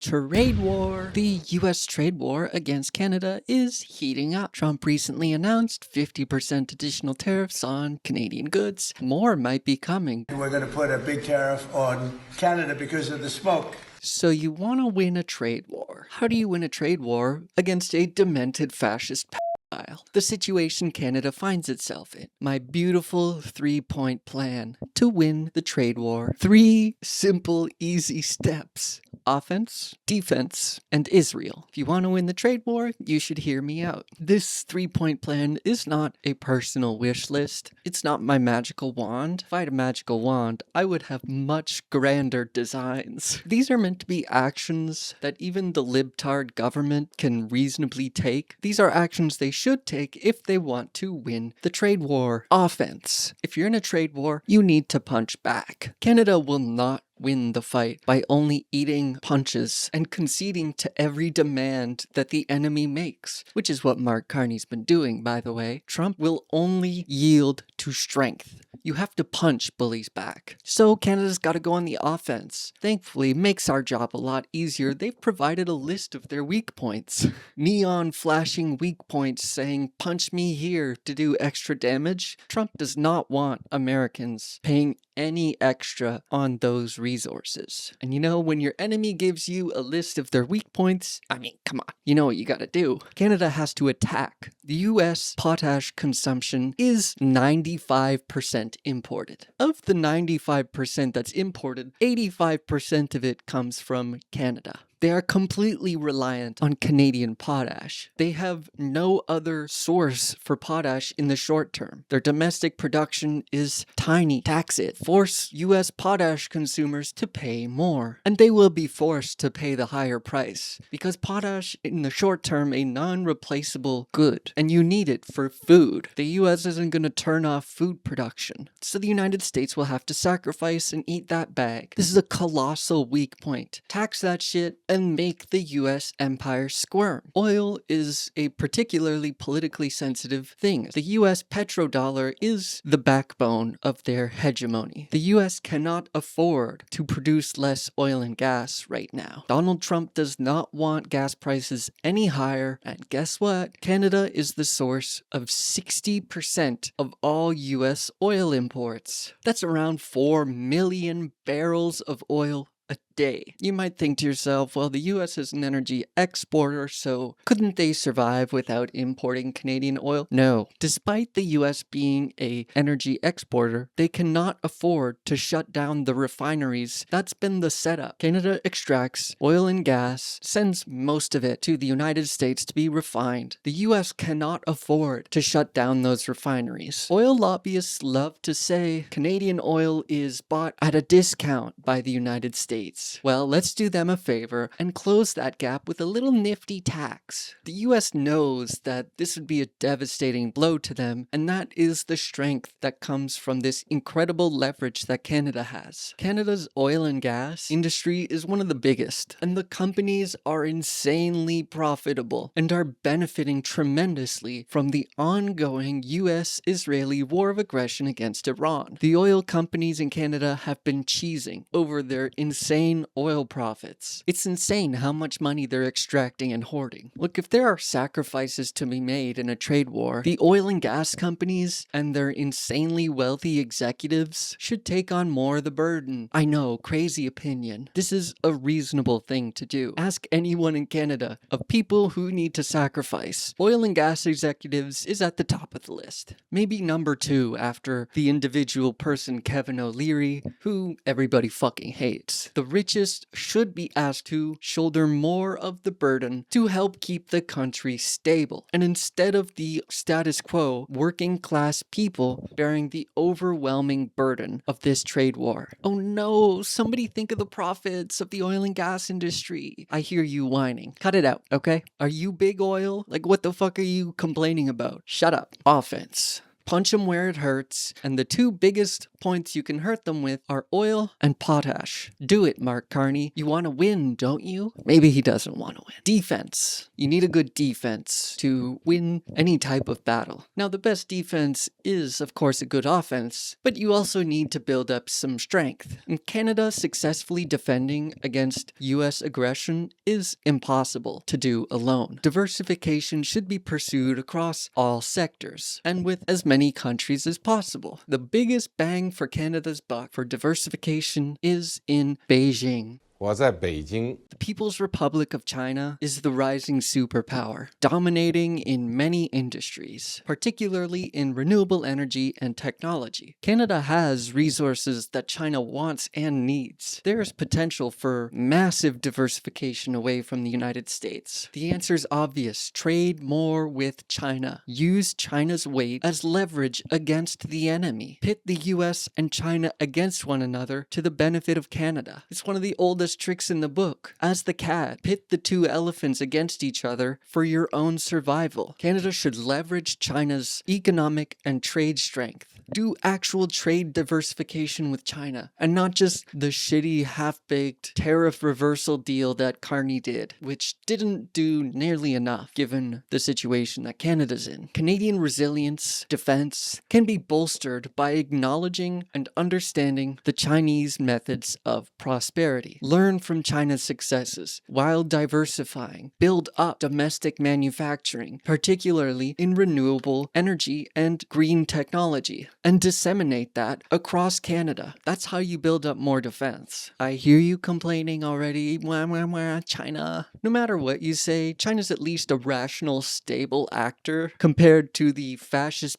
Trade war. The US trade war against Canada is heating up. Trump recently announced 50% additional tariffs on Canadian goods. More might be coming. We're going to put a big tariff on Canada because of the smoke. So you want to win a trade war. How do you win a trade war against a demented fascist pedophile? The situation Canada finds itself in. My beautiful 3-point plan to win the trade war. 3 simple, easy steps. Offense, defense, and Israel. If you want to win the trade war, you should hear me out. This 3-point plan is not a personal wish list. It's not my magical wand. If I had a magical wand, I would have much grander designs. These are meant to be actions that even the libtard government can reasonably take. These are actions they should take if they want to win the trade war. Offense. If you're in a trade war, you need to punch back. Canada will not win the fight by only eating punches and conceding to every demand that the enemy makes, which is what Mark Carney's been doing, by the way. Trump will only yield to strength. You have to punch bullies back. So Canada's got to go on the offense. Thankfully, makes our job a lot easier. They've provided a list of their weak points. Neon flashing weak points saying, punch me here to do extra damage. Trump does not want Americans paying any extra on those resources. And you know, when your enemy gives you a list of their weak points, I mean, come on, you know what you gotta do. Canada has to attack. The US potash consumption is 95% imported. Of the 95% that's imported, 85% of it comes from Canada. They are completely reliant on Canadian potash. They have no other source for potash in the short term. Their domestic production is tiny. Tax it. Force US potash consumers to pay more. And they will be forced to pay the higher price because potash in the short term a non-replaceable good and you need it for food. The US isn't going to turn off food production. So the United States will have to sacrifice and eat that bag. This is a colossal weak point. Tax that shit and make the US empire squirm. Oil is a particularly politically sensitive thing. The US petrodollar is the backbone of their hegemony. The US cannot afford to produce less oil and gas right now. Donald Trump does not want gas prices any higher, and guess what? Canada is the source of 60% of all US oil imports. That's around 4 million barrels of oil a day. You might think to yourself, well, the US is an energy exporter, so couldn't they survive without importing Canadian oil? No. Despite the US being an energy exporter, they cannot afford to shut down the refineries. That's been the setup. Canada extracts oil and gas, sends most of it to the United States to be refined. The US cannot afford to shut down those refineries. Oil lobbyists love to say Canadian oil is bought at a discount by the United States. Well, let's do them a favor and close that gap with a little nifty tax. The US knows that this would be a devastating blow to them, and that is the strength that comes from this incredible leverage that Canada has. Canada's oil and gas industry is one of the biggest, and the companies are insanely profitable and are benefiting tremendously from the ongoing US-Israeli war of aggression against Iran. The oil companies in Canada have been cheesing over their insane oil profits. It's insane how much money they're extracting and hoarding. Look, if there are sacrifices to be made in a trade war, the oil and gas companies and their insanely wealthy executives should take on more of the burden. I know, crazy opinion. This is a reasonable thing to do. Ask anyone in Canada of people who need to sacrifice. Oil and gas executives is at the top of the list. Maybe number 2 after the individual person Kevin O'Leary, who everybody fucking hates. The richest should be asked to shoulder more of the burden to help keep the country stable. And instead of the status quo, working class people bearing the overwhelming burden of this trade war. Oh no, somebody think of the profits of the oil and gas industry. I hear you whining. Cut it out, okay? Are you big oil? Like, what the fuck are you complaining about? Shut up. Offense. punch them where it hurts, and the two biggest points you can hurt them with are oil and potash. Do it, Mark Carney. You want to win, don't you? Maybe he doesn't want to win. Defense. You need a good defense to win any type of battle. Now, the best defense is, of course, a good offense, but you also need to build up some strength. And Canada successfully defending against US aggression is impossible to do alone. Diversification should be pursued across all sectors, and with as many countries as possible. The biggest bang for Canada's buck for diversification is in Beijing. 我在北京 The People's Republic of China is the rising superpower, dominating in many industries, particularly in renewable energy and technology. Canada has resources that China wants and needs. There is potential for massive diversification away from the United States. The answer is obvious. Trade more with China. Use China's weight as leverage against the enemy. Pit the US and China against one another to the benefit of Canada. It's one of the oldest tricks in the book. As the cat, pit the two elephants against each other for your own survival. Canada should leverage China's economic and trade strength. Do actual trade diversification with China, and not just the shitty, half-baked tariff reversal deal that Carney did, which didn't do nearly enough given the situation that Canada's in. Canadian resilience, defense, can be bolstered by acknowledging and understanding the Chinese methods of prosperity. Learn from China's successes while diversifying. Build up domestic manufacturing, particularly in renewable energy and green technology, and disseminate that across Canada. That's how you build up more defense. I hear you complaining already, China. No matter what you say, China's at least a rational, stable actor compared to the fascist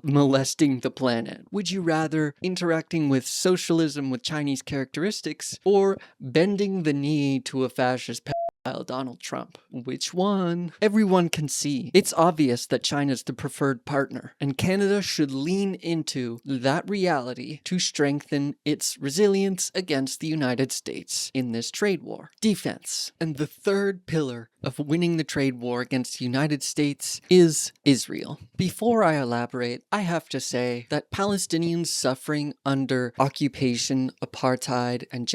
molesting the planet. Would you rather interacting with socialism with Chinese characteristics or bending the knee to a fascist Donald Trump? Which one? Everyone can see. It's obvious that China's the preferred partner, and Canada should lean into that reality to strengthen its resilience against the United States in this trade war. Defense. And the third pillar of winning the trade war against the United States is Israel. Before I elaborate, I have to say that Palestinians suffering under occupation, apartheid, and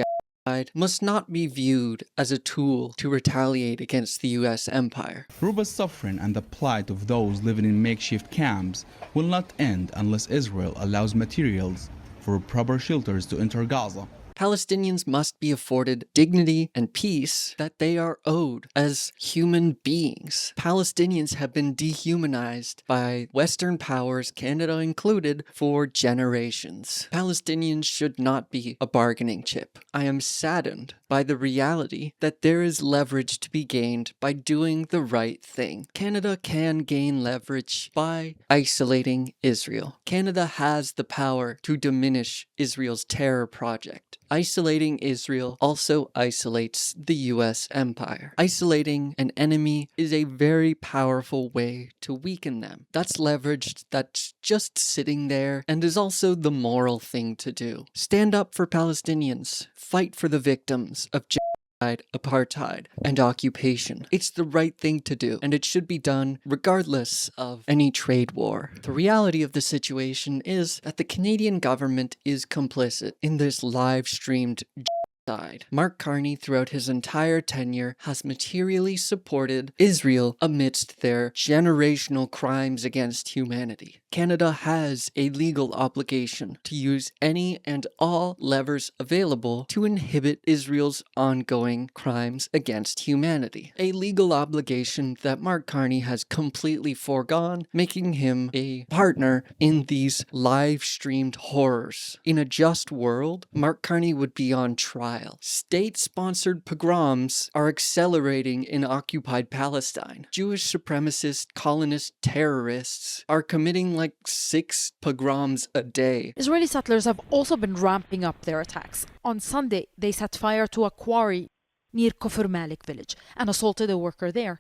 must not be viewed as a tool to retaliate against the US empire. Ruba's suffering and the plight of those living in makeshift camps will not end unless Israel allows materials for proper shelters to enter Gaza. Palestinians must be afforded dignity and peace that they are owed as human beings. Palestinians have been dehumanized by Western powers, Canada included, for generations. Palestinians should not be a bargaining chip. I am saddened by the reality that there is leverage to be gained by doing the right thing. Canada can gain leverage by isolating Israel. Canada has the power to diminish Israel's terror project. Isolating Israel also isolates the US empire. Isolating an enemy is a very powerful way to weaken them. That's leverage that's just sitting there and is also the moral thing to do. Stand up for Palestinians. Fight for the victims of genocide, apartheid, and occupation. It's the right thing to do, and it should be done regardless of any trade war. The reality of the situation is that the Canadian government is complicit in this live-streamed genocide. Mark Carney, throughout his entire tenure, has materially supported Israel amidst their generational crimes against humanity. Canada has a legal obligation to use any and all levers available to inhibit Israel's ongoing crimes against humanity. A legal obligation that Mark Carney has completely foregone, making him a partner in these live-streamed horrors. In a just world, Mark Carney would be on trial. State-sponsored pogroms are accelerating in occupied Palestine. Jewish supremacist colonist terrorists are committing like 6 pogroms a day. Israeli settlers have also been ramping up their attacks. On Sunday, they set fire to a quarry near Kufr Malik village and assaulted a worker there.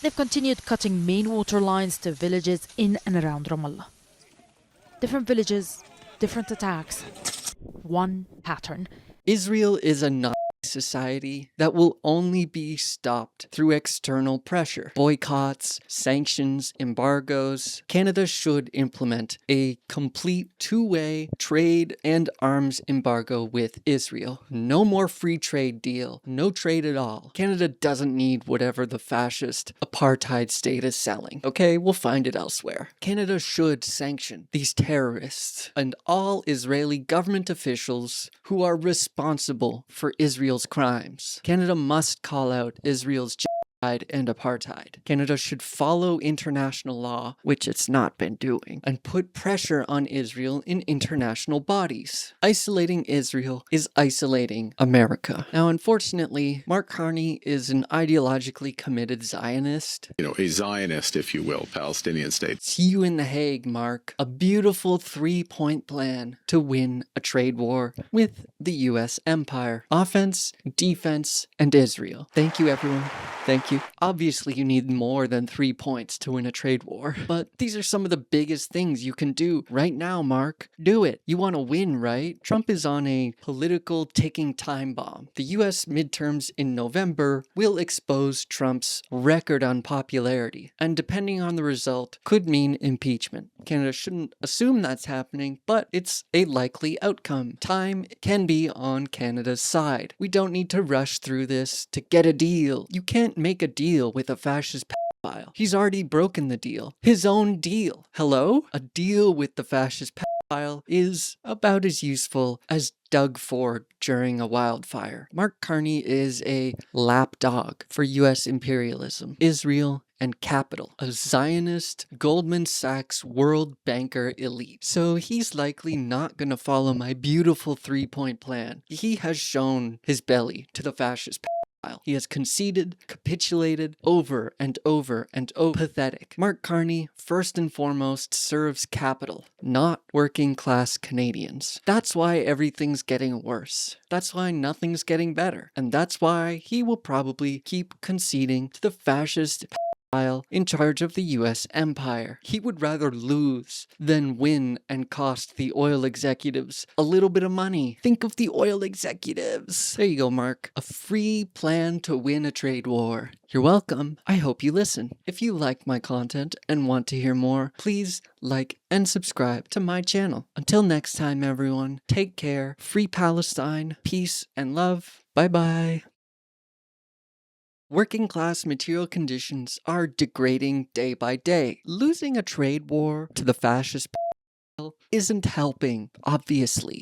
They've continued cutting main water lines to villages in and around Ramallah. Different villages, different attacks, one pattern. Israel is a society that will only be stopped through external pressure. Boycotts, sanctions, embargoes. Canada should implement a complete two-way trade and arms embargo with Israel. No more free trade deal. No trade at all. Canada doesn't need whatever the fascist apartheid state is selling. Okay, we'll find it elsewhere. Canada should sanction these terrorists and all Israeli government officials who are responsible for Israel's crimes. Canada must call out Israel's genocide and apartheid. Canada should follow international law, which it's not been doing, and put pressure on Israel in international bodies. Isolating Israel is isolating America. Now, unfortunately, Mark Carney is an ideologically committed Zionist. A Zionist, if you will, Palestinian state. See you in The Hague, Mark. A beautiful three-point plan to win a trade war with the U.S. empire. Offense, defense, and Israel. Thank you, everyone. Thank you. Obviously, you need more than 3 points to win a trade war, but these are some of the biggest things you can do right now, Mark. Do it. You want to win, right? Trump is on a political ticking time bomb. The U.S. midterms in November will expose Trump's record unpopularity, and depending on the result, could mean impeachment. Canada shouldn't assume that's happening, but it's a likely outcome. Time can be on Canada's side. We don't need to rush through this to get a deal. You can't make a deal with a fascist pedophile. He's already broken the deal. His own deal. Hello? A deal with the fascist pedophile is about as useful as Doug Ford during a wildfire. Mark Carney is a lapdog for U.S. imperialism, Israel, and capital, a Zionist Goldman Sachs world banker elite. So he's likely not going to follow my beautiful three-point plan. He has shown his belly to the fascist pedophile. He has conceded, capitulated over and over and over. Pathetic. Mark Carney, first and foremost, serves capital, not working class Canadians. That's why everything's getting worse. That's why nothing's getting better. And that's why he will probably keep conceding to the fascist in charge of the U.S. empire. He would rather lose than win and cost the oil executives a little bit of money. Think of the oil executives. There you go, Mark. A free plan to win a trade war. You're welcome. I hope you listen. If you like my content and want to hear more, please like and subscribe to my channel. Until next time, everyone, take care. Free Palestine, peace and love. Bye-bye. Working class material conditions are degrading day by day. Losing a trade war to the fascist isn't helping, obviously.